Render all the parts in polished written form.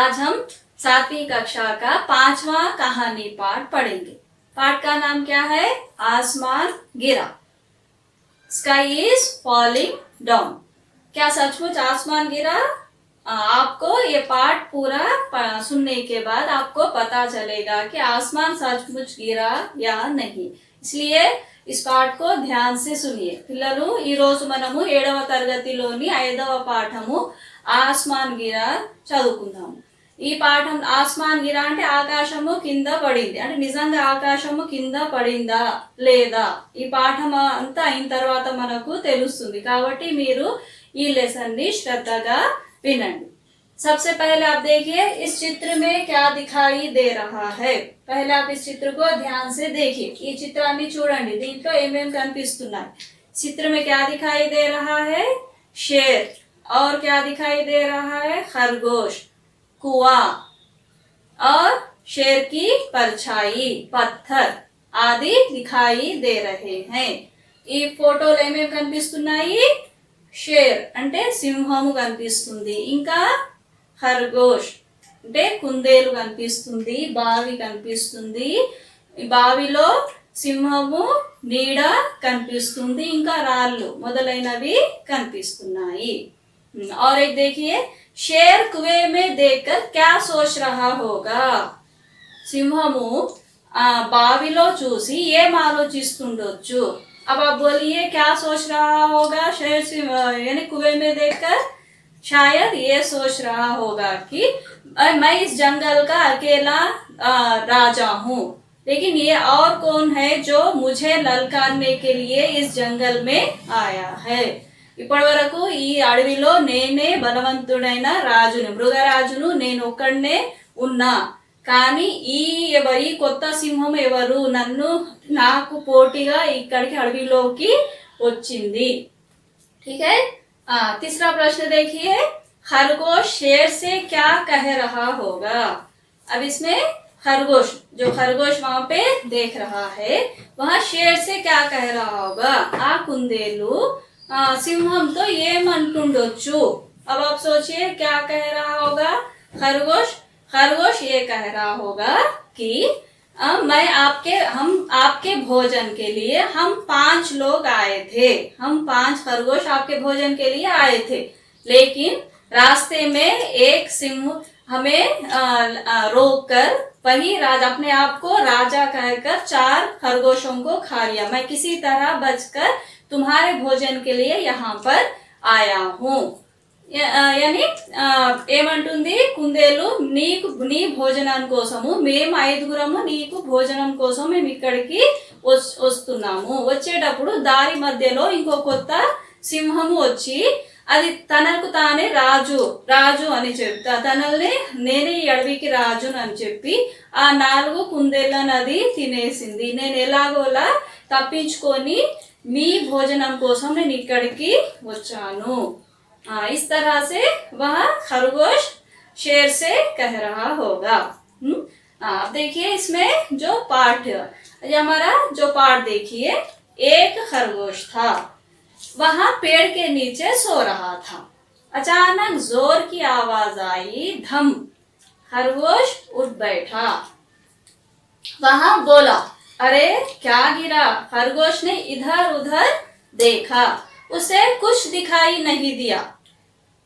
आज हम 7वीं कक्षा का 5वां कहानी पाठ पढ़ेंगे। पाठ का नाम क्या है? आसमान गिरा। Sky is falling down. क्या सचमुच आसमान गिरा? आपको ये पाठ पूरा सुनने के बाद आपको पता चलेगा कि आसमान सचमुच गिरा या नहीं। इसलिए इस पाठ को ध्यान से सुनिए। పిల్లలు ఈ రోజు మనము 7వ తరగతిలోని 5వ పాఠము ఆస్మాన్ గిరా చదువుకుందాము। ఈ పాఠం ఆస్మాన్ గిరా అంటే ఆకాశము కింద పడింది, అంటే నిజంగా ఆకాశము కింద పడిందా లేదా ఈ పాఠం అంతా అయిన తర్వాత మనకు తెలుస్తుంది। కాబట్టి మీరు ఈ లెసన్ ని శ్రద్ధగా వినండి। सबसे पहले आप देखिए इस चित्र में क्या दिखाई दे रहा है। पहले आप इस चित्र को ध्यान से देखिए। ఈ చిత్రాన్ని చూడండి, దీంట్లో ఏమేం కనిపిస్తున్నాయి। चित्र में क्या दिखाई दे रहा है? शेर। और क्या दिखाई दे रहा है? खरगोश, कुआं और शेर की परछाई, पत्थर आदि दिखाई दे रहे हैं। ఈ ఫోటోలో ఏమేం కనిపిస్తున్నాయి? షేర్ అంటే సింహము కనిపిస్తుంది, ఇంకా ఖర్గోష్ అంటే కుందేలు కనిపిస్తుంది, బావి కనిపిస్తుంది, బావిలో సింహము నీడ కనిపిస్తుంది, ఇంకా రాళ్ళు మొదలైనవి కనిపిస్తున్నాయి। और एक देखिए, शेर कुएं में देखकर क्या सोच रहा होगा। సింహము బావిలో చూసి ఏం ఆలోచిస్తుండొచ్చు? अब आप बोलिए क्या सोच रहा होगा शेर यानी कुएं में देखकर? शायद ये सोच रहा होगा कि मैं इस जंगल का अकेला राजा हूँ, लेकिन ये और कौन है जो मुझे ललकारने के लिए इस जंगल में आया है। ఇప్పటి వరకు ఈ అడవిలో నేనే బలవంతుడైన రాజుని, మృగరాజును, నేను ఒక్కడనే ఉన్నా, కానీ ఈ కొత్త సింహం ఎవరు నాకు పోటీగా ఇక్కడికి అడవిలోకి వచ్చింది। ठीक है। तीसरा प्रश्न देखिए, खरगोश शेर से क्या कह रहा होगा। अब इसमें खरगोश, जो खरगोश वहां पे देख रहा है, वह शेर से क्या कह रहा होगा? कुंदेलू सिंहम तो ये मंटुंडोचू। अब आप सोचिए क्या कह रहा होगा खरगोश ये कह रहा होगा कि हम आपके भोजन के लिए हम 5 लोग आए थे, हम 5 खरगोश आपके भोजन के लिए आए थे, लेकिन रास्ते में एक सिंह हमें रोक कर वही राजा अपने आप को राजा कहकर 4 खरगोशों को खा लिया। मैं किसी तरह बचकर तुम्हारे भोजन के लिए यहाँ पर आया हूँ। यानी ఏమంటుంది కుందేలు, నీ భోజనం కోసము మేము 5గురము నీకు భోజనం కోసం మేము ఇక్కడికి వస్తున్నాము। వచ్చేటప్పుడు దారి మధ్యలో ఇంకో కొత్త సింహము వచ్చి అది తనకు తానే రాజు అని చెప్తా, తనల్ని నేనే ఈ అడవికి రాజును అని చెప్పి ఆ 4 కుందేళ్ళను అది తినేసింది। నేను ఎలాగోలా తప్పించుకొని మీ భోజనం కోసం నేను ఇక్కడికి వచ్చాను। इस तरह से वह खरगोश शेर से कह रहा होगा। अब देखिए इसमें जो पाठ, हमारा जो पाठ देखिए, एक खरगोश था, वहां पेड़ के नीचे सो रहा था। अचानक जोर की आवाज आई, धम। खरगोश उठ बैठा, वहां बोला, अरे क्या गिरा? खरगोश ने इधर उधर देखा, उसे कुछ दिखाई नहीं दिया।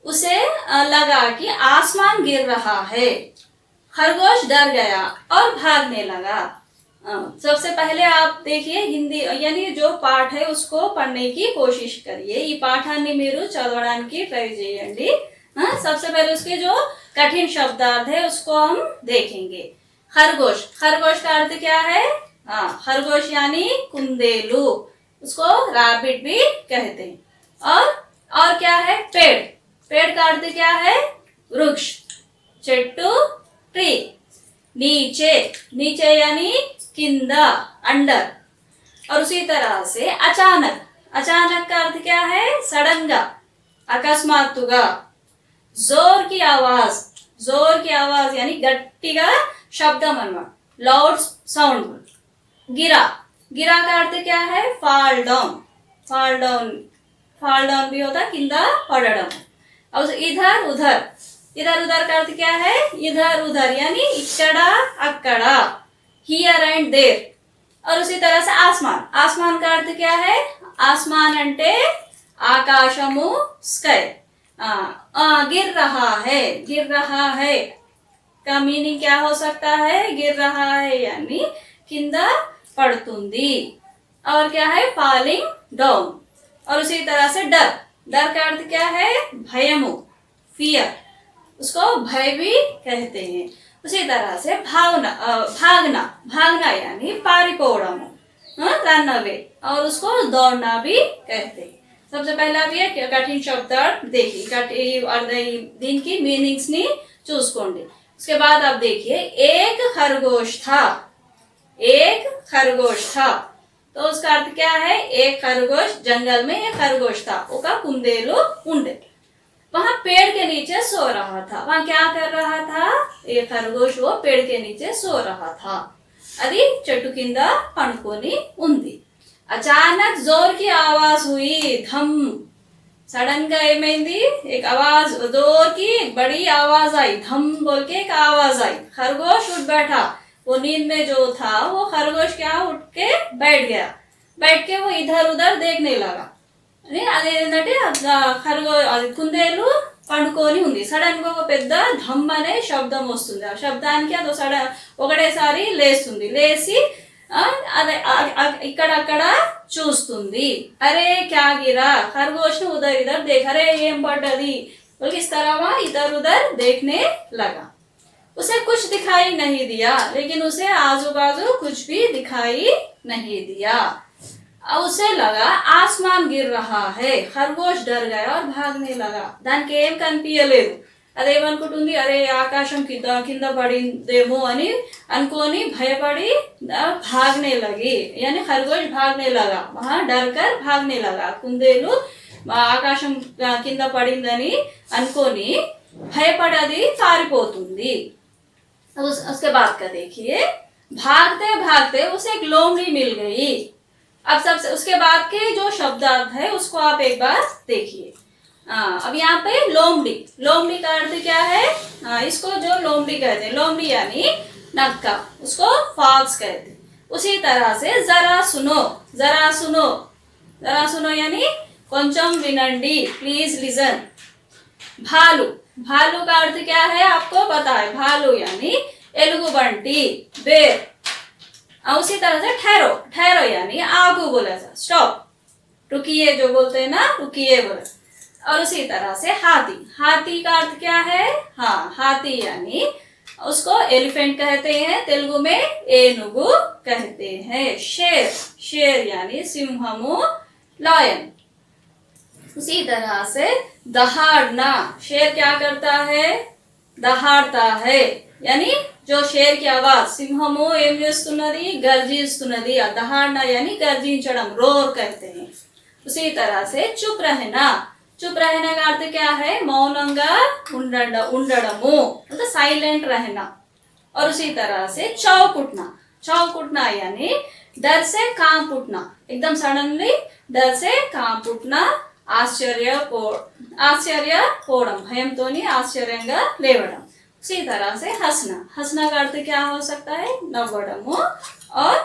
उसे लगा कि आसमान गिर रहा है। खरगोश डर गया और भागने लगा। सबसे पहले आप देखिए हिंदी यानी जो पाठ है उसको पढ़ने की कोशिश करिए। ఈ పాఠాన్ని మీరు చదవడానికి ట్రై చేయండి। सबसे पहले उसके जो कठिन शब्दार्थ है उसको हम देखेंगे। खरगोश का अर्थ क्या है? खरगोश यानी कुंदेलू, उसको रैबिट भी कहते हैं। और क्या है? पेड़ का अर्थ क्या है? वृक्ष, చెట్టు, ट्री। नीचे यानी किंदा, अंडर। और उसी तरह से अचानक का अर्थ क्या है? सडनगा, अकस्मात्तुगा। जोर की आवाज यानी गट्टिगा शब्दम अन्नమాట, लाउड साउंड। गिरा का अर्थ क्या है? फॉल डाउन भी होता, किंदा पड़म। और इधर इधर उधर का अर्थ क्या है? इधर उधर, यानी इक्कड़ा अक्कड़ा, हियर एंड देर। और उसी तरह से आसमान, आसमान का अर्थ क्या है? आसमान अंटे आकाशमु, स्काई। गिर रहा है, गिर रहा है का मीनिंग क्या हो सकता है? गिर रहा है यानी किंद पड़तुंदी। और क्या है? Falling down. और उसी तरह से डर, डर का अर्थ क्या है? भयमु, फियर, उसको भय भी कहते हैं। उसी तरह से भावना, भागना, भागना यानी पारिपोड़म, रन अवे, और उसको दौड़ना भी कहते हैं। सबसे पहला भी है कठिन शब्द देखिए, कठिन और दिन की मीनिंग्स नी चूసుకోండి। उसके बाद आप देखिए, एक खरगोश था, एक खरगोश था, तो उसका अर्थ क्या है? एक खरगोश, जंगल में एक खरगोश था, उसका कुंदेलू उंडे, वहां पेड़ के नीचे सो रहा था। वहां क्या कर रहा था? एक खरगोश वो पेड़ के नीचे सो रहा था, అది చెట్టు కింద పడుకొని ఉంది। अचानक जोर की आवाज हुई, धम, सडन గా ఏమైంది? एक आवाज, जोर की बड़ी आवाज आई, धम बोल के एक आवाज आई। खरगोश उठ बैठा, वो नींद में जो था वो खरगोश क्या उठ के बैठ गया, बैठ के वो इधर उधर देखने लगा। అదేంటంటే ఖర్గో అది కుందేలు పండుకొని ఉంది। సడన్ గా ఒక పెద్ద ధమ్ అనే శబ్దం వస్తుంది, ఆ శబ్దానికి అది సడన్ ఒకటేసారి లేస్తుంది, లేచి అదే ఇక్కడక్కడ చూస్తుంది। అరే క్యా గిరా, खरगोश ने उधर इधर देखा, अरे ఏం పడ్డది बल्कि इस तरह वह इधर उधर देखने लगा। उसे कुछ दिखाई नहीं दिया, लेकिन उसे आजू बाजू कुछ भी दिखाई नहीं दिया। उसे लगा आसमान गिर रहा है, खरगोश डर गया और भागने लगा। దానికి ఏం కనిపించలేదు, అదేమనుకుంటుంది? అరే ఆకాశం కింద పడిందేమో అని అనుకొని భయపడి भागने लगी, यानी खरगोश भागने लगा, वहां डर कर भागने लगा। కుందేలు ఆకాశం కింద పడిందని అనుకొని భయపడి అది పారిపోతుంది। उसके बाद का देखिए, भागते भागते उसे एक लोमड़ी मिल गई। अब सबसे उसके बाद के जो शब्दार्थ है उसको आप एक बार देखिए। अब यहाँ पे लोमड़ी, लोमड़ी का अर्थ क्या है? इसको जो लोमड़ी कहते हैं, लोमड़ी यानी नक्का, उसको फॉक्स कहते हैं। उसी तरह से जरा सुनो, जरा सुनो, जरा सुनो यानी కొంచెం వినండి, प्लीज लिसन। भालू, भालू का अर्थ क्या है आपको पता है? भालू यानी एलुगुबंटी, बेर। उसी तरह से ठहरो, ठहरो यानी आगू बोला था, स्टॉप, रुकिए जो बोलते हैं ना, रुकिए बोला। और उसी तरह से हाथी, हाथी का अर्थ क्या है? हाँ, हाथी यानी उसको एलिफेंट कहते हैं, तेलुगु में एनुगु कहते हैं। शेर, शेर यानी सिंहमु, लायन। उसी तरह से दहाड़ना, शेर क्या करता है? दहाड़ता है, यानी जो शेर की आवाज, సింహము ఏం చేస్తున్నది? గర్జిస్తున్నది। దహాడన यानी गर्जिंचడం, रोर कहते हैं। उसी तरह से चुप रहना, चुप रहने का अर्थ क्या है? మౌనంగా ఉండడము, मतलब साइलेंट रहना। और उसी तरह से चौक उठना, चौक उठना यानी डर से कांप उठना, एकदम सडनली डर से कांप उठना। ఆశ్చర్యపోవడం, భయంతోని ఆశ్చర్యంగా లేవడం। उसी तरह से हंसना, हंसना का अर्थ क्या हो सकता है? नव्वडमु और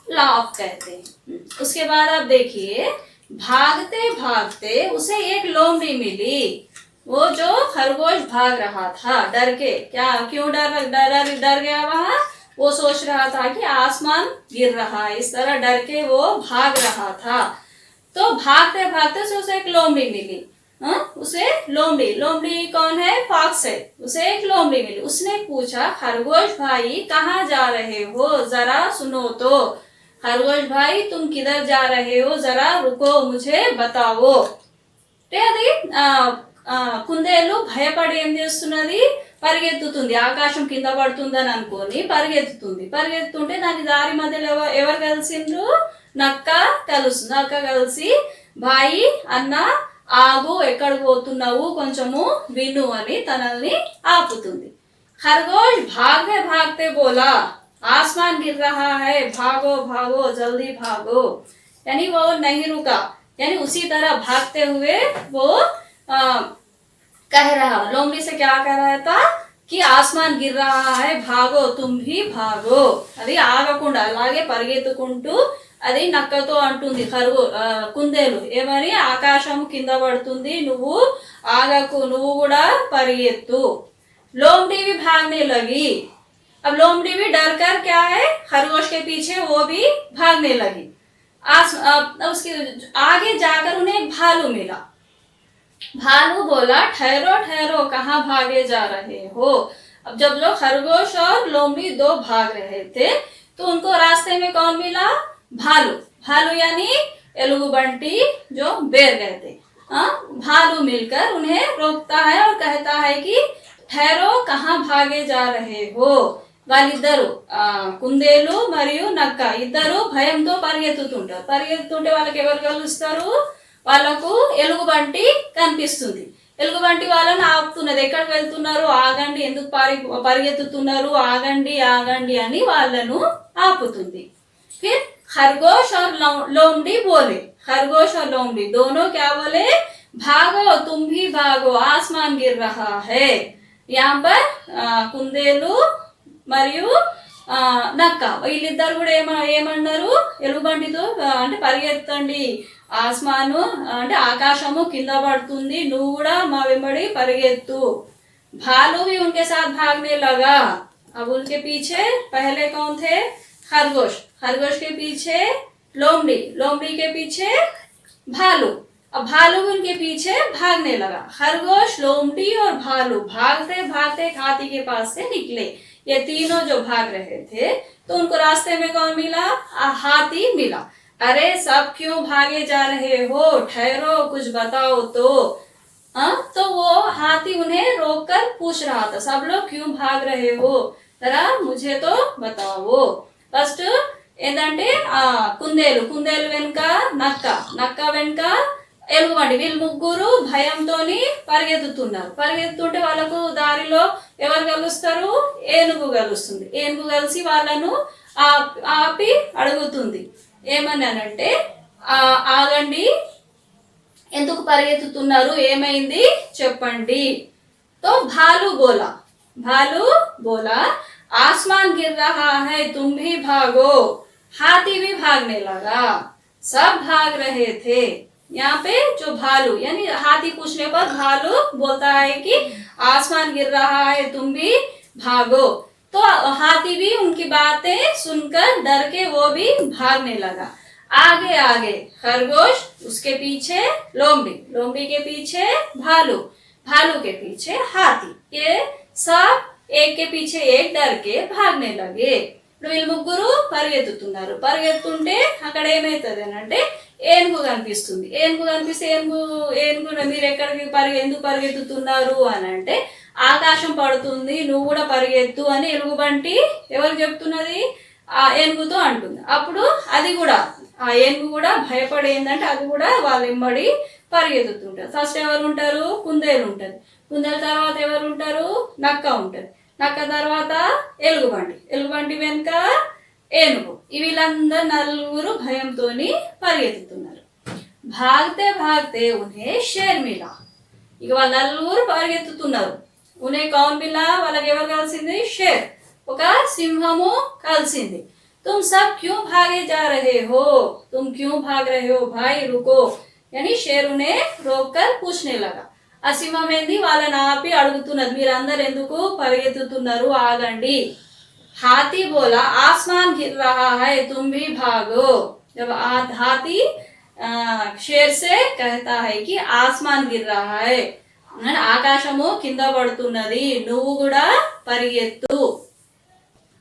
लाफ कहते हैं। उसके बाद आप देखिए, भागते भागते उसे एक लोमड़ी मिली। वो जो खरगोश भाग रहा था डर के, क्या क्यों डर गया वहां? वो सोच रहा था कि आसमान गिर रहा है, इस तरह डर के वो भाग रहा था। तो भागते भागते उसे एक लोमड़ी मिली। उसे लोमड़ी, लोमड़ी कौन है? फॉक्स है। उसे एक लोमड़ी मिली। उसने पूछा, खरगोश भाई कहाँ जा रहे हो, जरा सुनो तो। खरगोश भाई तुम किधर जा रहे हो, जरा रुको, मुझे बताओ। అది కుందేలు భయపడి ఏం చేస్తున్నది? పరిగెత్తుతుంది, ఆకాశం కింద పడుతుందని అనుకొని పరిగెత్తుతుంది। పరిగెత్తుంటే దాని దారి మధ్యలో ఎవరు కలిసిండ్రు? నక్క కలుస్తుంది। నక్క కలిసి భాయి అన్న ఆగు, ఎక్కడికి పోతున్నావు, కొంచెము విను అని తనని ఆపుతుంది। खरगोश भागते भागते बोला, आसमान गिर रहा है, भागो भागो जल्दी भागो। यानी वो नहीं रुका, यानी उसी तरह भागते हुए वो कह रहा, लोमड़ी से क्या कह रहा था कि आसमान गिर रहा है, भागो तुम भी भागो. అది ఆగకుండా అలాగే పరిగెత్తుకుంటూ అది నక్కతో అంటుంది, కుందేలు ఏమని, ఆకాశం కింద పడుతుంది, నువ్వు ఆగకు, నువ్వు కూడా పరిగెత్తు. लोमड़ी भी भागने लगी. अब लोमड़ी भी डर कर क्या है, खरगोश के पीछे वो भी भागने लगी. उसके आगे जाकर उन्हें एक भालू मिला. भालू बोला, ठहरो ठहरो, कहाँ भागे जा रहे हो. अब जब लोग खरगोश और लोमड़ी दो भाग रहे थे तो उनको रास्ते में कौन मिला, भालू. भालू यानी एलुगुबंटी जो बेर गए थे. भालू मिलकर उन्हें रोकता है और कहता है कि ठहरो, कहाँ भागे जा रहे हो. వాళ్ళిద్దరు కుందేలు మరియు నక్క ఇద్దరు భయంతో పరిగెత్తుతుంటారు. పరిగెత్తుంటే వాళ్ళకి ఎవరు కలుస్తారు, వాళ్ళకు ఎలుగుబంటి కనిపిస్తుంది. ఎలుగుబంటి వాళ్ళని ఆపుతున్నది. ఎక్కడికి వెళ్తున్నారు, ఆగండి, ఎందుకు పరిగెత్తుతున్నారు, ఆగండి ఆగండి అని వాళ్ళను ఆపుతుంది. फिर खरगोश और लोमड़ी बोले, खरगोश और लोमड़ी दोनों क्या बोले, भागो तुम भी भागो, आसमान गिर रहा है. यहाँ पर కుందేలు మరియు నక్క వీళ్ళిద్దరు కూడా ఏమన్నారు, ఎలుగుబంటితో అంటే పరిగెత్తండి, ఆస్మాను అంటే ఆకాశము కింద పడుతుంది, నువ్వు కూడా మా వెంబడి పరిగెత్తు. भालू भी उनके साथ भागने लगा. अब उनके पीछे पहले कौन थे, खरगोश, खरगोश के पीछे लोमड़ी, लोमड़ी के पीछे भालू. अब भालू भी उनके पीछे भागने लगा. खरगोश, लोमड़ी और भालू भागते भागते हाथी के पास से निकले. ये तीनों जो भाग रहे थे तो उनको रास्ते में कौन मिला, हाथी मिला. अरे सब क्यों भागे जा रहे हो, ठहरो कुछ बताओ तो. तो वो हाथी उन्हें रोककर पूछ रहा था, सब लोग क्यों भाग रहे हो, जरा मुझे तो बताओ. ఫస్ట్ ఏంటంటే కుందేలు, కుందేలు వెనుక నక్క, నక్క వెనుక ఎలుగుబంటి, వీళ్ళు ముగ్గురు భయంతోని పరిగెత్తుతున్నారు. పరిగెత్తుంటే వాళ్ళకు దారిలో ఎవరు కలుస్తారు, ఏనుగు కలుస్తుంది. ఏనుగు కలిసి వాళ్ళను ఆపి అడుగుతుంది, ఏమన్నానంటే ఆగండి, ఎందుకు పరిగెత్తుతున్నారు, ఏమైంది చెప్పండి. तो भालू बोला, भालू बोला, आसमान गिर रहा है, तुम भी भागो. हाथी भी भागने लगा, सब भाग रहे थे. यहाँ पे जो भालू यानी हाथी पूछने पर भालू बोलता है कि आसमान गिर रहा है, तुम भी भागो. तो हाथी भी उनकी बातें सुनकर डर के वो भी भागने लगा. आगे आगे खरगोश, उसके पीछे लोमड़ी, लोमड़ी के पीछे भालू, भालू के पीछे हाथी. ये सब एक के पीछे एक डर के भागने लगे. వీళ్ళు ముగ్గురు పరిగెత్తుతున్నారు. పరిగెత్తుంటే అక్కడ ఏమవుతుంది అని అంటే ఏనుగు కనిపిస్తుంది. ఏనుగు కనిపిస్తే ఏనుగు మీరు ఎక్కడికి ఎందుకు పరిగెత్తుతున్నారు అని అంటే ఆకాశం పడుతుంది, నువ్వు కూడా పరిగెత్తు అని ఎలుగుబంటి ఎవరు చెప్తున్నది, ఆ ఏనుగుతో అంటుంది. అప్పుడు అది కూడా ఆ ఏనుగు కూడా భయపడి ఏంటంటే అది కూడా వాళ్ళ వెంబడి పరిగెత్తుతుంటారు. ఫస్ట్ ఎవరు ఉంటారు, కుందేలు ఉంటుంది. కుందేలు తర్వాత ఎవరు ఉంటారు, నక్క ఉంటుంది. నక్క తర్వాత ఎలుగుబంటి, ఎలుగుబంటి వెనుక ఏనుగు. వీళ్ళందరూ నలుగురు భయంతో పరిగెత్తుతున్నారు. భాగతే భాగతే ఉన్హే షేర్ మిలా. ఇక వాళ్ళ నలుగురు పరిగెత్తుతున్నారు. ఉన్హే కౌన్ మిలా, వాళ్ళకి ఎవరు కలిసింది, షేర్, ఒక సింహము కలిసింది. तुम सब क्यों भागे जा रहे हो, तुम क्यों भाग रहे हो भाई, रुको. यानी शेर उन्हें रोककर पूछने लगा. ఆ సింహం ఏంది వాళ్ళని ఆపి అడుగుతున్నది, మీరందరు ఎందుకు పరిగెత్తుతున్నారు, ఆగండి. हाथी बोला, आसमान गिर रहा है, तुम भी भागो. जब हाथी शेर से कहता है कि आसमान गिर रहा है, ఆకాశము కింద పడుతున్నది, నువ్వు కూడా పరిగెత్తు.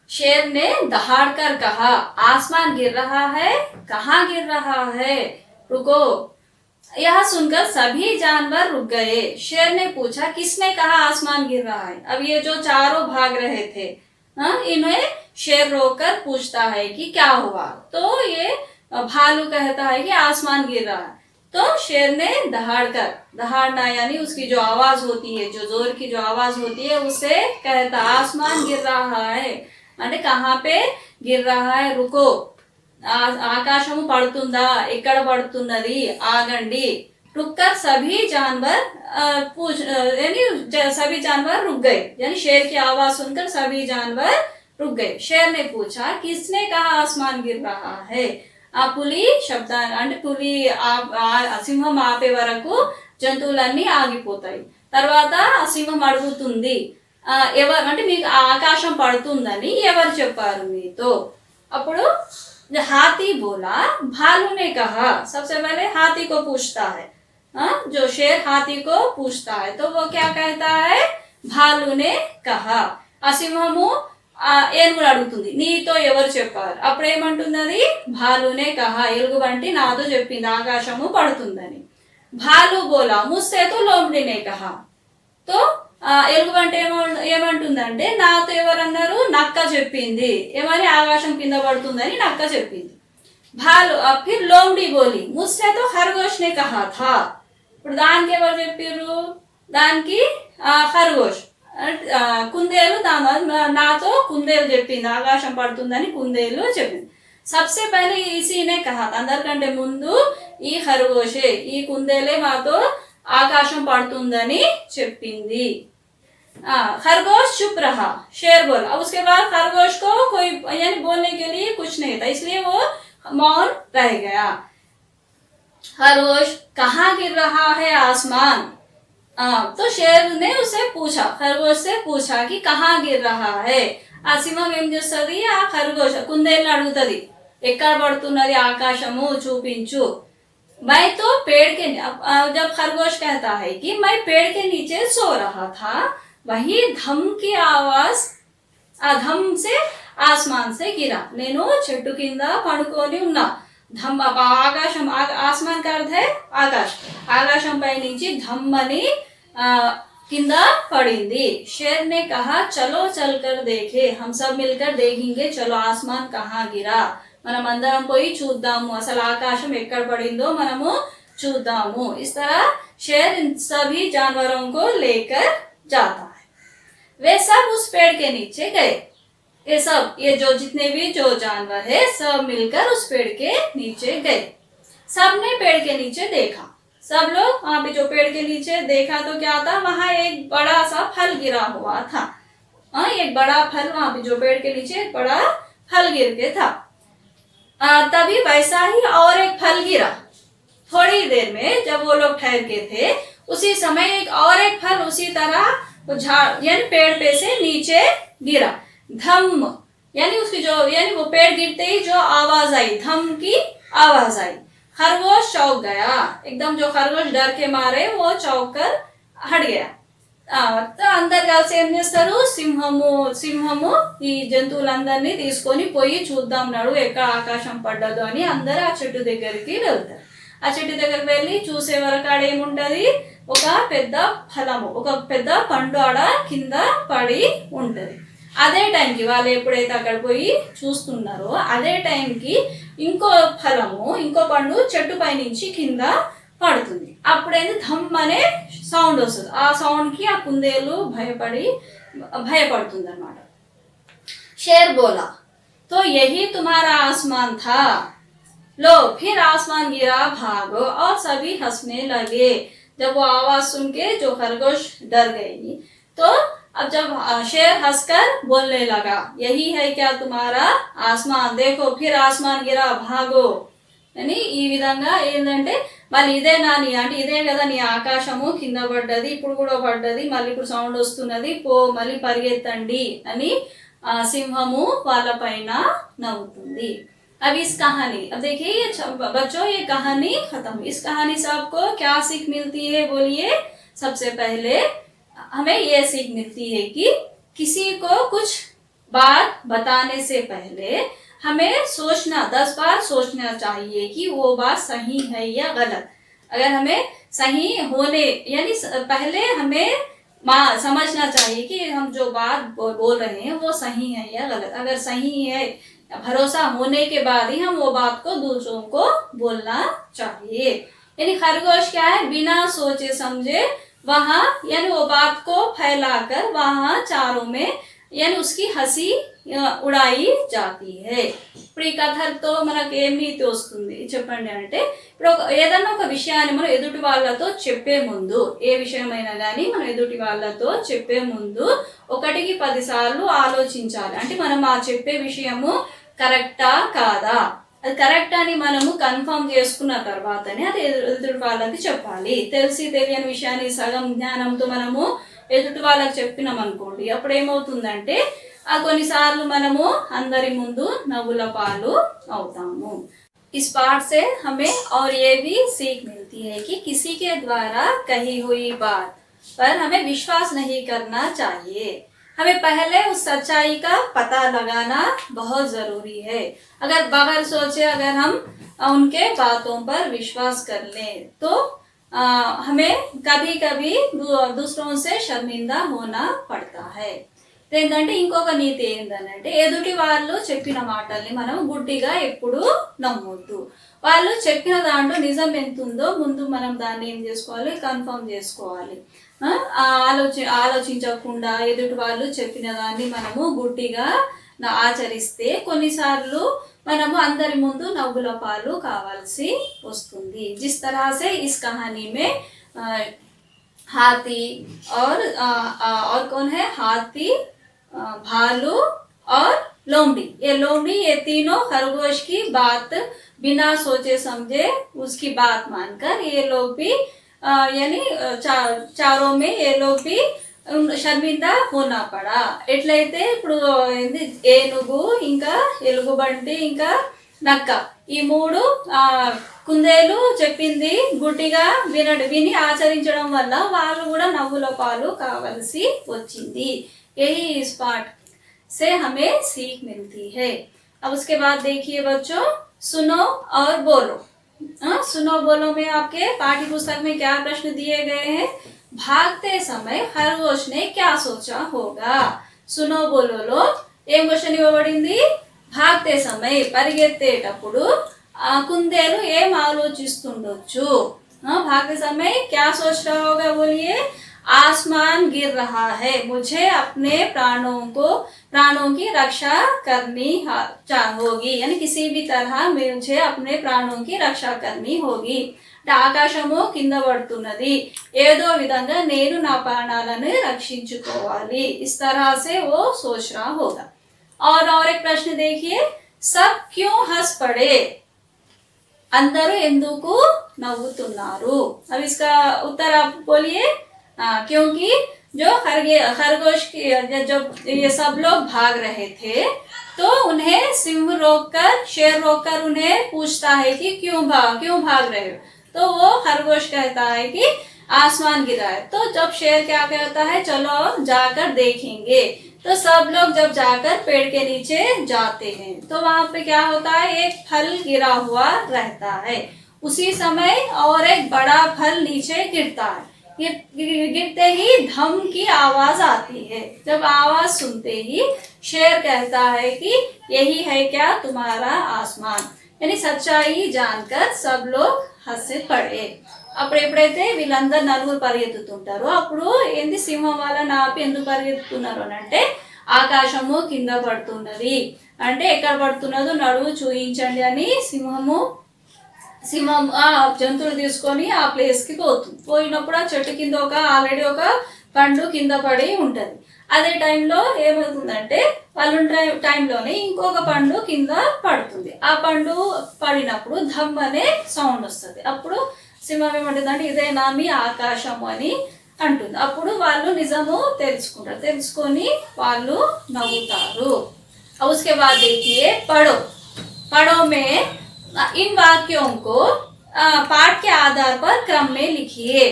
शेर ने दहाड़ कर कहा, आसमान गिर रहा है, कहाँ गिर रहा है, रुको. यह सुनकर सभी जानवर रुक गए. शेर ने पूछा, किसने कहा आसमान गिर रहा है. अब ये जो चारों भाग रहे थे, इन्हें शेर रोककर पूछता है कि क्या हुआ. तो ये भालू कहता है कि आसमान गिर रहा है. तो शेर ने दहाड़ कर, दहाड़ना यानी उसकी जो आवाज होती है, जो जोर की जो आवाज होती है, उसे कहता आसमान गिर रहा है అంటే कहाँ पे गिर रहा है, रुको. ఆకాశము పడుతుందా, ఎక్కడ పడుతున్నది, ఆగండి रुककर सभी जानवर यानी सभी जानवर रुक गए, यानी शेर की आवाज सुनकर सभी जानवर रुक गए। शेर ने पूछा, किसने कहा आसमान गिर रहा है? ఆ పులి శబ్దాన్ని అంటే పులి సింహం ఆపే వరకు జంతువులన్నీ ఆగిపోతాయి. తర్వాత ఆ సింహం అడుగుతుంది, ఎవరు అంటే మీకు ఆకాశం పడుతుందని ఎవరు చెప్పారు మీతో? అప్పుడు हाथी बोला, भालू ने कहा। सबसे पहले हाथी को पूछता है, जो शेर हाथी को पूछता है तो वो क्या कहता है? भालू ने कहा। ఆ సింహము ఏనుగును అడుగుతుంది, నీతో ఎవరు చెప్పారు? అప్పుడు ఏమంటుంది అది? భాలునే కహా, ఎలుగుబంటి నాతో చెప్పింది ఆకాశము పడుతుందని. భాలు బోలా, ముస్సే తో లోమడినే కహా. తో ఎలుగుబంటి ఏమంటుందంటే, నాతో ఎవరన్నారు? నక్క చెప్పింది. ఏమని? ఆకాశం కింద పడుతుందని నక్క చెప్పింది. భాలు ఫిర్ లోమడి బోలి, ముస్సే తో ఖర్గోష్ నే కహా థా. ఇప్పుడు దానికి ఎవరు చెప్పారు? దానికి ఖర్గోష్ కుందేలు నాతో కుందేలు చెప్పింది ఆకాశం పడుతుందని కుందేలు చెప్పింది. సబ్సే పహలే ఇసీనే కహా, అందరికంటే ముందు ఈ ఖర్గోషే, ఈ కుందేలే మాతో ఆకాశం పడుతుందని చెప్పింది. खरगोश चुप रहा, शेर बोला। अब उसके बाद खरगोश को कोई यानी बोलने के लिए कुछ नहीं था, इसलिए वो मौन रह गया। खरगोश, कहाँ गिर रहा है आसमान? तो शेर ने उसे पूछा, खरगोश से पूछा कि कहाँ गिर रहा है? ఆ సింహం ఏం చేస్తుంది? ఆ ఖర్గోష్ కుందేలుని అడుగుతుంది, ఎక్కడ పడుతున్నది ఆకాశము చూపించు. मैं तो पेड़ के जब खरगोश कहता है कि मैं पेड़ के नीचे सो रहा था, वही धम की आवाज धम से आसमान से गिरा। నేను చెట్టు కింద పడుకొని ఉన్నా. ధమ్ ఆకాశం, ఆస్మాన్ का अर्थ है ఆకాశ్, ఆకాశం పై నుంచి ధమ్ అని కింద పడింది. शेर ने कहा, चलो चलकर देखे, हम सब मिलकर देखेंगे, चलो आसमान कहाँ गिरा. మనం అందరం పోయి చూద్దాము, అసలు ఆకాశం ఎక్కడ పడిందో మనము చూద్దాము. इस तरह शेर इन सभी जानवरों को लेकर जाता है। वे सब उस पेड़ के नीचे गए। ये सब, ये जो जितने भी जो जानवर है सब मिलकर उस पेड़ के नीचे गए। सबने पेड़ के नीचे देखा, सब लोग वहां पे जो पेड़ के नीचे देखा तो क्या था? वहां एक बड़ा सा फल गिरा हुआ था। एक बड़ा फल, वहां पे जो पेड़ के नीचे एक बड़ा फल गिर के था। तभी वैसा ही और एक फल गिरा। थोड़ी देर में जब वो लोग ठहर के थे, उसी समय और एक फल उसी तरह झाड़ यानी पेड़ पे से नीचे गिरा। धम यानी उसकी जो यानी वो पेड़ गिरते ही जो आवाज आई, धम की आवाज आई। खरगोश चौंक गया, एकदम जो खरगोश डर के मारे वो चौंक कर हट गया. అందరు కలిసి ఏం చేస్తారు, సింహము ఈ జంతువులందరినీ తీసుకొని పోయి చూద్దాం నడు ఎక్కడ ఆకాశం పడ్డదు అని అందరు ఆ చెట్టు దగ్గరికి వెళ్తారు. ఆ చెట్టు దగ్గరికి వెళ్ళి చూసే వరకు ఆడ ఏముంటది, ఒక పెద్ద ఫలము, ఒక పెద్ద పండు ఆడ కింద పడి ఉంటది. అదే టైంకి వాళ్ళు ఎప్పుడైతే అక్కడ పోయి చూస్తున్నారో అదే టైంకి ఇంకో ఫలము, ఇంకో పండు చెట్టు పై నుంచి కింద పడుతుంది. అప్పుడైతే ధమ్ అనే సౌండ్ వస్తుంది. ఆ సౌండ్ కి ఆ కుందేలు భయపడుతుంది అన్నమాట. शेर बोला, तो यही तुम्हारा आसमान था, लो फिर आसमान गिरा, भागो. और सभी हंसने लगे. जब वो आवाज सुन के जो खरगोश डर गई, तो अब जब शेर हंसकर बोलने लगा, यही है क्या तुम्हारा आसमान, देखो फिर आसमान गिरा, भागो. అని ఈ విధంగా ఏంటంటే మళ్ళీ ఇదేనా నీ అంటే ఇదే కదా నీ ఆకాశము కింద పడ్డది, ఇప్పుడు కూడా పడ్డది, మళ్ళీ ఇప్పుడు సౌండ్ వస్తున్నది, మళ్ళీ పరిగెత్తండి అని సింహము వాళ్ళ పైన నవ్వుతుంది. अब इस कहानी, अब देखिए ये बच्चों ये कहानी खत्म. इस कहानी से आपको क्या सीख मिलती है बोलिए. सबसे पहले हमें ये सीख मिलती है कि किसी को कुछ बात बताने से पहले हमें सोचना, 10 बार सोचना चाहिए कि वो बात सही है या गलत. अगर हमें सही होने यानी पहले हमें समझना चाहिए कि हम जो बात बोल रहे हैं वो सही है या गलत. अगर सही है, भरोसा होने के बाद ही हम वो बात को दूसरों को बोलना चाहिए. यानी खरगोश क्या है, बिना सोचे समझे वहां यानी वो बात को फैलाकर वहां चारों में यानी उसकी हंसी ఉడాయి జాతి है ఇప్పుడు ఈ కథతో మనకు ఏం నీతి వస్తుంది చెప్పండి అంటే ఇప్పుడు ఏదన్నా ఒక విషయాన్ని మనం ఎదుటి వాళ్ళతో చెప్పే ముందు ఏ విషయమైనా కానీ మనం ఎదుటి వాళ్ళతో చెప్పే ముందు 1కి 10 సార్లు ఆలోచించాలి అంటే మనం ఆ చెప్పే విషయము కరెక్టా కాదా అది కరెక్ట్ అని మనము కన్ఫర్మ్ చేసుకున్న తర్వాతనే అది ఎదుటి వాళ్ళకి చెప్పాలి తెలిసి తెలియని విషయాన్ని సగం జ్ఞానంతో మనము ఎదుటి వాళ్ళకి చెప్పినాం అనుకోండి అప్పుడు ఏమవుతుందంటే కొన్నిసార్లు మనము అందరి ముందు నవ్వుల పాలు అవుతాము इस पाठ से हमें और ये भी सीख मिलती है कि किसी के द्वारा कही हुई बात पर हमें विश्वास नहीं करना चाहिए हमें पहले उस सच्चाई का पता लगाना बहुत ज़रूरी है अगर बगैर सोचे अगर हम उनके बातों पर विश्वास कर लें तो हमें कभी कभी दूसरों से शर्मिंदा होना पड़ता है ఏంటంటే ఇంకొక నీతి ఏంటంటే ఎదుటి వాళ్ళు చెప్పిన మాటల్ని మనం గుడ్డిగా ఎప్పుడు నమ్మొద్దు వాళ్ళు చెప్పిన దాంట్లో నిజం ఎంత ఉందో ముందు మనం దాన్ని ఏం చేసుకోవాలి కన్ఫర్మ్ చేసుకోవాలి ఆలోచించకుండా ఎదుటి వాళ్ళు చెప్పిన దాన్ని మనము గుడ్డిగా ఆచరిస్తే కొన్నిసార్లు మనము అందరి ముందు నవ్వుల పాలు కావాల్సి వస్తుంది जिस तरह से इस कहानी में हाथी और कौन है हाथी भालू और लोमड़ी ये तीनों खरगोश की बात बिना सोचे समझे उसकी बात मानकर ये लोग भी यानी चारों में ये लोग भी షర్మిందా హోనా పడా ఎట్లయితే ఇప్పుడు ఏనుగు ఇంకా ఎలుగుబంటి ఇంకా నక్క ఈ మూడు కుందేలు చెప్పింది గుడ్డిగా విని ఆచరించడం వల్ల వాళ్ళు కూడా నవ్వుల పాలు కావాల్సి వచ్చింది यही इस पाठ से हमें सीख मिलती है अब उसके बाद देखिए बच्चों सुनो और बोलो सुनो बोलो में आपके पाठ्य पुस्तक में क्या प्रश्न दिए गए हैं भागते समय खरगोश ने क्या सोचा होगा सुनो बोलो लो ఏం క్వశ్చన్ ఇవ్వబడింది భాగతే సమయ పరిగెత్తేటప్పుడు కుందేలు ఏం ఆలోచిస్తుండొచ్చు भागते समय क्या सोच रहा होगा बोलिए आसमान गिर रहा है मुझे अपने प्राणों की रक्षा करनी होगी यानी किसी भी तरह मुझे अपने प्राणों की रक्षा करनी होगी ఆకాశము కింద పడుతున్నది ఏదో విధంగా నేను నా ప్రాణాలను రక్షించుకోవాలి इस तरह से वो सोच रहा होगा और एक प्रश्न देखिए सब क्यों हंस पड़े అందరూ ఎందుకు నవ్వుతున్నారు अब इसका उत्तर आप बोलिए क्योंकि जो खरगोश की जब ये सब लोग भाग रहे थे तो उन्हें सिंह रोककर शेर रोककर उन्हें पूछता है कि क्यों भाग रहे हो तो वो खरगोश कहता है कि आसमान गिरा है तो जब शेर क्या कहता है चलो जाकर देखेंगे तो सब लोग जब जाकर पेड़ के नीचे जाते हैं तो वहां पे क्या होता है एक फल गिरा हुआ रहता है उसी समय और एक बड़ा फल नीचे गिरता है गिरते ही धम की आवाज आती है जब आवाज सुनते ही शेर कहता है कि यही है क्या तुम्हारा आसमान यानी सच्चाई जानकर सब लोग हंसे पड़े అప్పుడు ఎప్పుడైతే వీళ్ళందరూ నలుగురు పరిగెత్తుతుంటారో అప్పుడు ఏంది సింహం వాళ్ళ నాపి ఎందుకు పరిగెత్తుతున్నారు అని అంటే ఆకాశము కింద పడుతున్నది అంటే ఎక్కడ పడుతున్నదో నడువు చూయించండి అని సింహం ఆ జంతువులు తీసుకొని ఆ ప్లేస్కి పోతుంది పోయినప్పుడు ఆ చెట్టు కింద ఆల్రెడీ ఒక పండు కింద పడి ఉంటుంది అదే టైంలో ఏమవుతుందంటే వాళ్ళు టైంలోనే ఇంకొక పండు కింద పడుతుంది ఆ పండు పడినప్పుడు ధమ్ అనే సౌండ్ వస్తుంది అప్పుడు సింహం ఏమంటుందంటే ఇదేనా మీ ఆకాశము అని అంటుంది అప్పుడు వాళ్ళు నిజము తెలుసుకొని వాళ్ళు నవ్వుతారు उसके बाद देखिए पढ़ो में इन वाक्यों को पाठ के आधार पर क्रम में लिखिए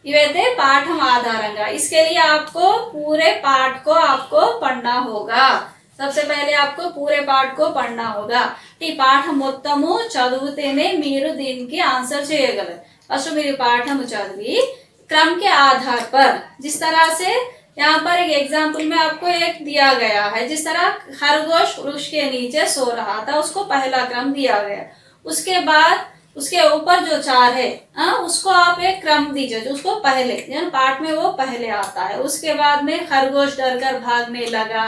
इवैसे पाठम आधारंगा इसके लिए आपको पूरे पाठ को आपको पढ़ना होगा सबसे पहले आपको पूरे पाठ को पढ़ना होगा ఈ పాఠం మొత్తము చదివితేనే మీరు దీనికి ఆన్సర్ చేయగలరు फर्स्ट मेरे पाठम चलवी क्रम के आधार पर जिस तरह से यहाँ पर एक एग्जाम्पल में आपको एक दिया गया है जिस तरह खरगोश वृक्ष के नीचे सो रहा था उसको पहला क्रम दिया गया उसके बाद उसके ऊपर जो चार है उसको आप एक क्रम दीजिए, जो उसको पहले पाठ में वो पहले आता है। उसके बाद में खरगोश डर कर भागने लगा,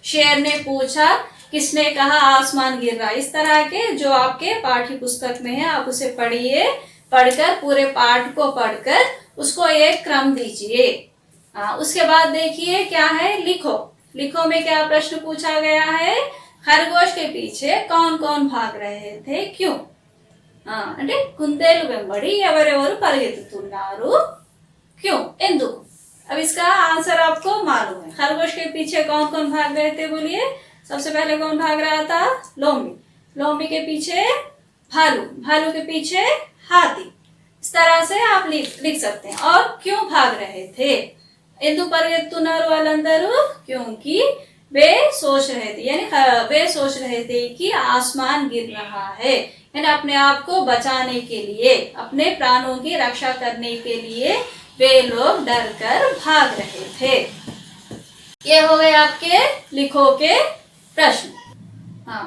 शेर ने पूछा किसने कहा आसमान गिर रहा। इस तरह के जो आपके पाठ्य पुस्तक में है आप उसे पढ़िए, पढ़कर पूरे पाठ को पढ़कर उसको एक क्रम दीजिए। उसके बाद देखिए क्या है, लिखो। लिखो में क्या प्रश्न पूछा गया है, खरगोश के पीछे कौन कौन भाग रहे थे, क्यों? అంటే కుందేలు వెంబడి ఎవరెవరు పరిగెత్తుతున్నారు, क्यों, ఎందుకు? अब इसका आंसर आपको मालूम है। खरगोश के पीछे कौन कौन भाग रहे थे, बोलिए। सबसे पहले कौन भाग रहा था, लोमड़ी। लोमड़ी के पीछे भालू, भालू के पीछे हाथी। इस तरह से आप लिख सकते हैं। और क्यों भाग रहे थे, ఎందుకు పరిగెత్తున్నారు వాళ్ళందరూ, क्योंकि वे सोच रहे थे, यानी वे सोच रहे थे कि आसमान गिर रहा है, यानी अपने आप को बचाने के लिए, अपने प्राणों की रक्षा करने के लिए वे लोग डर कर भाग रहे थे। ये हो गए आपके लिखो के प्रश्न।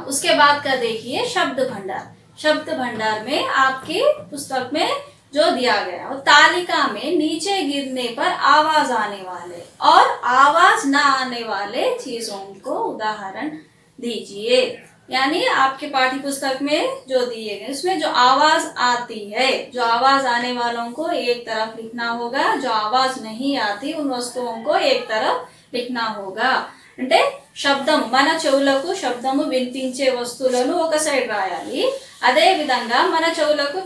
उसके बाद का देखिए शब्द भंडार। शब्द भंडार में आपकी पुस्तक में जो दिया गया है, तालिका में नीचे गिरने पर आवाज आने वाले और आवाज ना आने वाले चीजों को उदाहरण दीजिए। यानी आपके पाठ्य पुस्तक में जो दिए गए उसमें जो आवाज आती है, जो आवाज आने वालों को एक तरफ लिखना होगा, जो आवाज नहीं आती उन वस्तुओं को एक तरफ लिखना होगा। అంటే శబ్దం, మన చెవులకు శబ్దము వినిపించే వస్తువులను ఒక సైడ్ రాయాలి, అదే విధంగా మన చెవులకు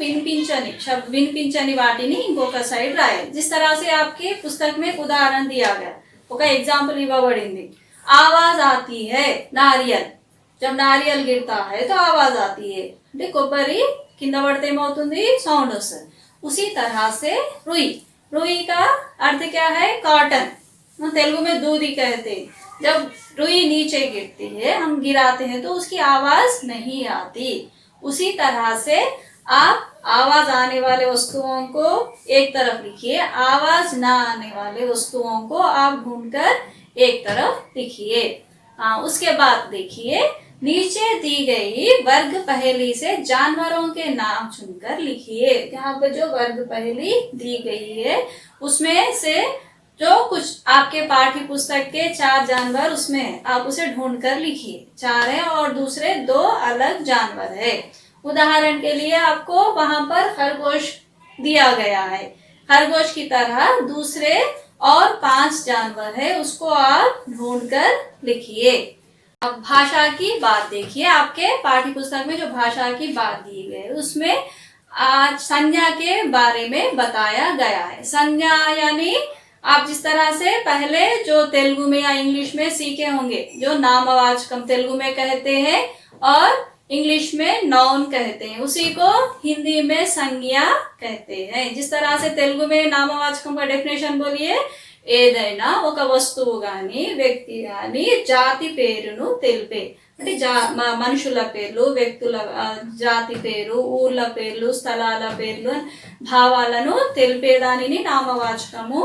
వినిపించని వాటిని ఇంకొక సైడ్ రాయాలి। जिस तरह से आपके पुस्तक में उदाहरण दिया गया, ఒక एग्जांपल ఇవ్వబడింది। आवाज आती है नारियल, जब नारियल गिरता है तो आवाज आती है, అంటే కొబ్బరి కింద పడితే ఏమవుతుంది, సౌండ్ వస్తుంది। उसी तरह से रुई, रुई का अर्थ क्या है, कॉटन, तेलुगु में दूधी कहते। जब रुई नीचे गिरती है, हम गिराते हैं तो उसकी आवाज नहीं आती। उसी तरह से आप आवाज आने वाले वस्तुओं को एक तरफ लिखिए, आवाज ना आने वाले वस्तुओं को आप ढूंढकर एक तरफ लिखिए। उसके बाद देखिए नीचे दी गई वर्ग पहेली से जानवरों के नाम चुनकर लिखिए। यहाँ पर जो वर्ग पहेली दी गई है उसमें से जो कुछ आपके पाठ्य पुस्तक के 4 जानवर उसमें है, आप उसे ढूंढकर लिखिए। 4 है और दूसरे 2 अलग जानवर है। उदाहरण के लिए आपको वहां पर खरगोश दिया गया है, खरगोश की तरह दूसरे और 5 जानवर है, उसको आप ढूंढकर लिखिए। अब भाषा की बात देखिए, आपके पाठ्य पुस्तक में जो भाषा की बात दी गई है उसमें आज संज्ञा के बारे में बताया गया है। संज्ञा यानी आप जिस तरह से पहले जो तेलुगु में या इंग्लिश में सीखे होंगे, जो नामवाचकम तेलुगु में कहते हैं और इंग्लिश में नाउन कहते हैं, उसी को हिंदी में संज्ञा कहते हैं। जिस तरह से तेलुगु में नामवाचकम का डेफिनेशन बोलिए, ఏదైనా ఒక వస్తువు గాని వ్యక్తి గాని జాతి పేరును తెలిపే, అంటే మనుషుల పేర్లు, వ్యక్తుల జాతి పేరు, ఊర్ల పేర్లు, స్థలాల పేర్లు, భావాలను తెలిపేదానిని నామవాచకము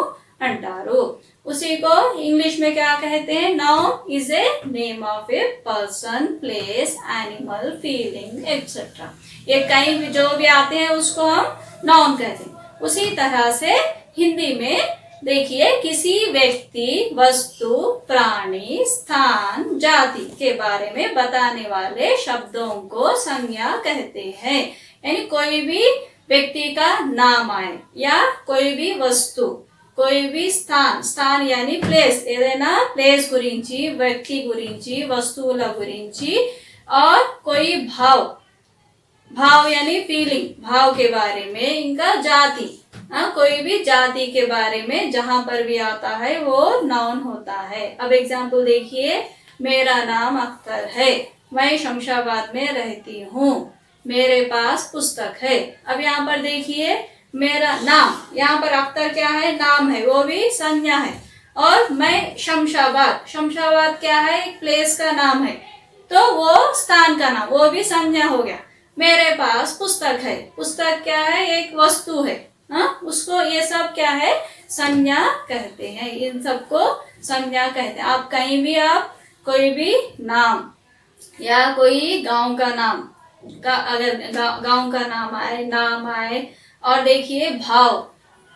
అంటారు। उसी को इंग्लिश में क्या कहते हैं, noun is a name of a person, place, animal, feeling etcetera. ये कहीं भी जो भी आते हैं उसको हम नाउन कहते हैं। उसी तरह से हिंदी में देखिए किसी व्यक्ति, वस्तु, प्राणी, स्थान, जाति के बारे में बताने वाले शब्दों को संज्ञा कहते हैं। यानी कोई भी व्यक्ति का नाम आए या कोई भी वस्तु, कोई भी स्थान, स्थान यानी प्लेस, ఏదైనా ప్లేస్ గురించి, వ్యక్తి గురించి, వస్తువుల గురించి, और कोई भाव, भाव यानी फीलिंग, भाव के बारे में, इनका जाति, कोई भी जाति के बारे में जहां पर भी आता है वो नाउन होता है। अब एग्जाम्पल देखिए, मेरा नाम अख्तर है, मैं शमशाबाद में रहती हूँ, मेरे पास पुस्तक है। अब यहाँ पर देखिए मेरा नाम, यहाँ पर अख्तर क्या है, नाम है, वो भी संज्ञा है। और मैं शमशाबाद, शमशाबाद क्या है, एक प्लेस का नाम है, तो वो स्थान का नाम, वो भी संज्ञा हो गया। मेरे पास पुस्तक है, पुस्तक क्या है, एक वस्तु है, उसको ये सब क्या है, संज्ञा कहते हैं। इन सबको संज्ञा कहते हैं। आप कहीं भी आप कोई भी नाम या कोई गांव का नाम, अगर गांव का नाम आए और देखिए भाव,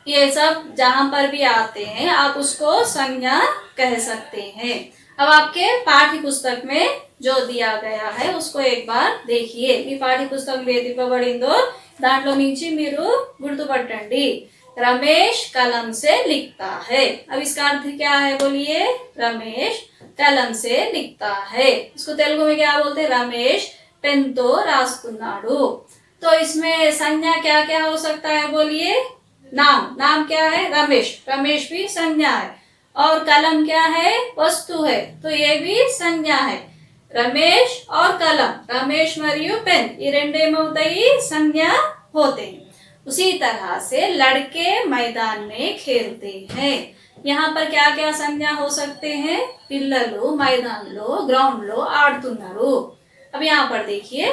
ये सब जहां पर भी आते हैं आप उसको संज्ञा कह सकते हैं। अब आपके पाठ्य पुस्तक में जो दिया गया है उसको एक बार देखिए। మీ పాఠ్య పుస్తకం ఏది ఇవ్వబడిందో దాంట్లో నుంచి మీరు గుర్తుపట్టండి। रमेश कलम से लिखता है। अब इसका अर्थ क्या है बोलिए? रमेश कलम से लिखता है। इसको तेलुगु में क्या बोलते हैं? रमेश पेन तो रास्तुन्नाडु। तो इसमें संज्ञा क्या क्या हो सकता है बोलिए? नाम क्या है? रमेश, रमेश भी संज्ञा है। और कलम क्या है? वस्तु है, तो ये भी संज्ञा है। रमेश और कलम, रमेश मरियु पेन, ये రెండేమవుతాయి? संज्ञा होते हैं। उसी तरह से लड़के मैदान में खेलते हैं। यहाँ पर क्या क्या संज्ञा हो सकते हैं? పిల్లలు మైదానంలో గ్రౌండ్ లో ఆడుతున్నారు। अब यहाँ पर देखिए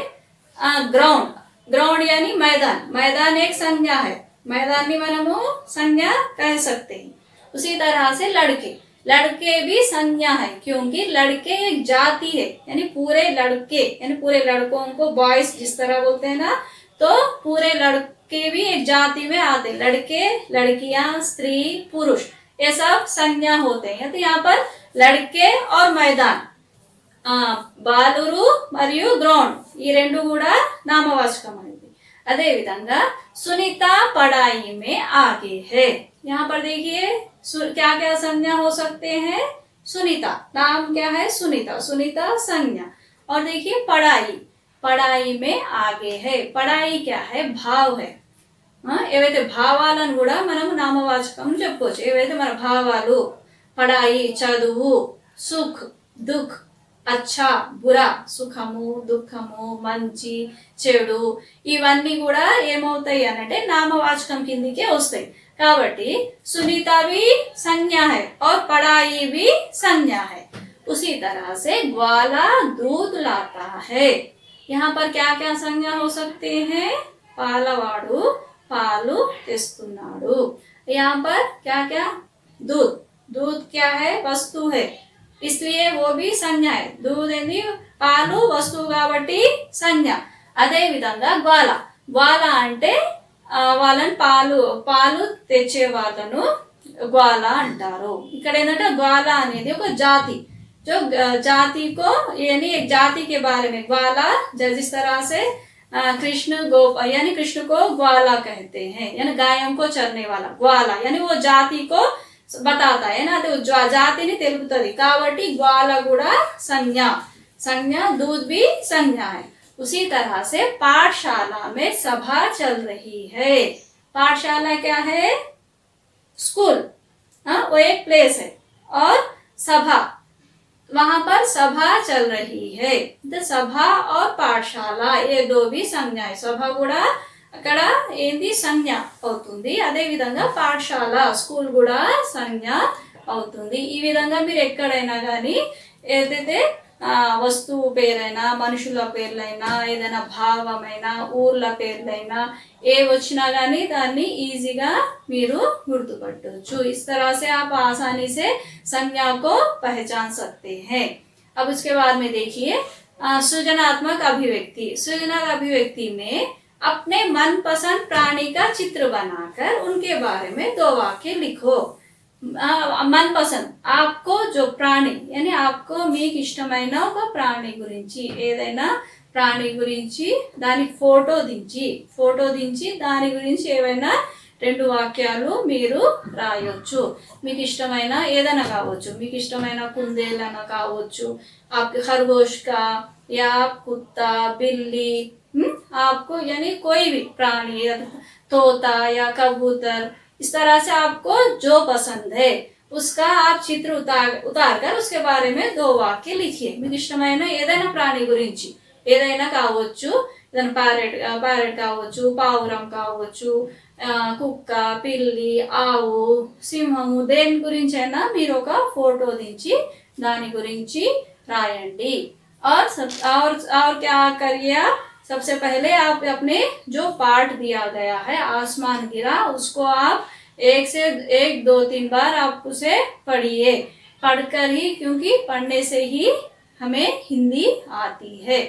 ग्राउंड, ग्राउंड यानी मैदान, मैदान एक संज्ञा है, मैदान में మనము संज्ञा कह सकते हैं। उसी तरह से लड़के, लड़के भी संज्ञा है, क्योंकि लड़के एक जाति है, यानी पूरे लड़के, यानी पूरे लड़कों को बॉयज जिस तरह बोलते हैं ना, तो पूरे लड़के भी एक जाति में आते हैं। लड़के, लड़कियां, स्त्री, पुरुष, ये सब संज्ञा होते हैं। तो यहाँ पर लड़के और मैदान, బాలురు మరియు గ్రౌండ్, ఈ రెండు కూడా నామవాచకం అనేది। అదే విధంగా సునీత पढ़ाई में आगे है। यहाँ पर देखिए क्या क्या संज्ञा हो सकते हैं? सुनीता, नाम क्या है? सुनीता, सुनीता संज्ञा। और देखिए पढ़ाई, पढ़ाई में आगे है। पढ़ाई क्या है? भाव है। ఏవైతే భావాలను కూడా మనం నామవాచకం చెప్పుకోవచ్చు। ఏవైతే మన భావాలు, పడాయి చదువు, సుఖ్ దుఃఖ్, అచ్చా బురా, సుఖము దుఃఖము మంచి చెడు, ఇవన్నీ కూడా ఏమవుతాయి అంటే నామవాచకం కిందికే వస్తాయి। కాబట్టి सुनीता भी संज्ञा है और पढ़ाई भी संज्ञा है। उसी तरह से ग्वाला दूध लाता है। यहाँ पर क्या क्या संज्ञा हो सकते हैं? పాలవాడు పాలు తెస్తున్నాడు। यहाँ पर क्या क्या? दूध, दूध क्या है? वस्तु है, इसलिए वो भी संज्ञा है। दूध ఏంది? పాలు వస్తువు కాబట్టి సంజ్ఞ। అదే విధంగా గ్వాల, గ్వాల అంటే వాళ్ళని పాలు తెచ్చే వాళ్ళను గ్వాల అంటారు। ఇక్కడ ఏంటంటే గ్వాల అనేది ఒక జాతి, जो जाति को यानी एक जाति के बारे में ग्वाला, जिस तरह से कृष्ण यानी कृष्ण को ग्वाला कहते हैं, यानी गायों को चरने वाला ग्वाला, यानी वो जाति को बताता है ना, तो जातिని తెలుపుతది కాబట్టి గ్వాల కూడా संज्ञा, संज्ञा दूध भी संज्ञा है। उसी तरह से पाठशाला में सभा चल रही है। पाठशाला क्या है? स्कूल, वो एक प्लेस है, और सभा, वहां पर सभा चल रही है। तो सभा और पाठशाला ये दो भी संज्ञा है। सभा కూడా అక్కడ ఏంది? సంజ్ఞ అవుతుంది। అదే విధంగా పాఠశాల స్కూల్ కూడా సంజ్ఞ అవుతుంది। ఈ విధంగా మీరు ఎక్కడైనా కానీ ఏదైతే వస్తువు పేరైనా, మనుషుల పేర్లైనా, ఏదైనా భావమైనా, ఊర్ల పేర్లైనా ఏ వచ్చినా కానీ దాన్ని ఈజీగా మీరు గుర్తుపట్టవచ్చు। इस तरह से आप आसानी से संज्ञा को पहचान सकते हैं। अब उसके बाद में देखिए सृजनात्मक अभिव्यक्ति। सृजनात्मक अभिव्यक्ति में अपने मनपसंद प्राणी का चित्र बनाकर उनके बारे में 2 वाक्य लिखो। मनपसंद, आपको जो ప్రాణి, यानी आपको మీకు ఇష్టమైన ఒక ప్రాణి గురించి, ఏదైనా ప్రాణి గురించి దాని ఫోటో దించి దాని గురించి ఏవైనా 2 వాక్యాలు మీరు రాయొచ్చు। మీకు ఇష్టమైన ఏదైనా కావచ్చు, మీకు ఇష్టమైన కుందేలన కావచ్చు, आपके खरगोश का या कुत्ता, बिल्ली, आपको यानी कोई भी प्राणी, तोता या कबूतर, इस तरह से आपको जो पसंद है उसका आप चित्र उतार कर उसके बारे में 2 వాక్య लिखिए। మీకు ఇష్టమైన ఏదైనా ప్రాణి గురించి, ఏదైనా కావచ్చు, ఏదైనా ప్యారెట్ కావచ్చు, పావురం కావచ్చు, కుక్క, పిల్లి, ఆవు, సింహము, దేని గురించి అయినా మీరు ఒక ఫోటో దించి దాని గురించి రాయండి। और क्या करिए? सबसे पहले आप अपने जो पाठ दिया गया है आसमान गिरा, उसको आप 1 2 3 बार आप उसे पढ़िए। पढ़कर ही, क्योंकि पढ़ने से ही हमें हिंदी आती है।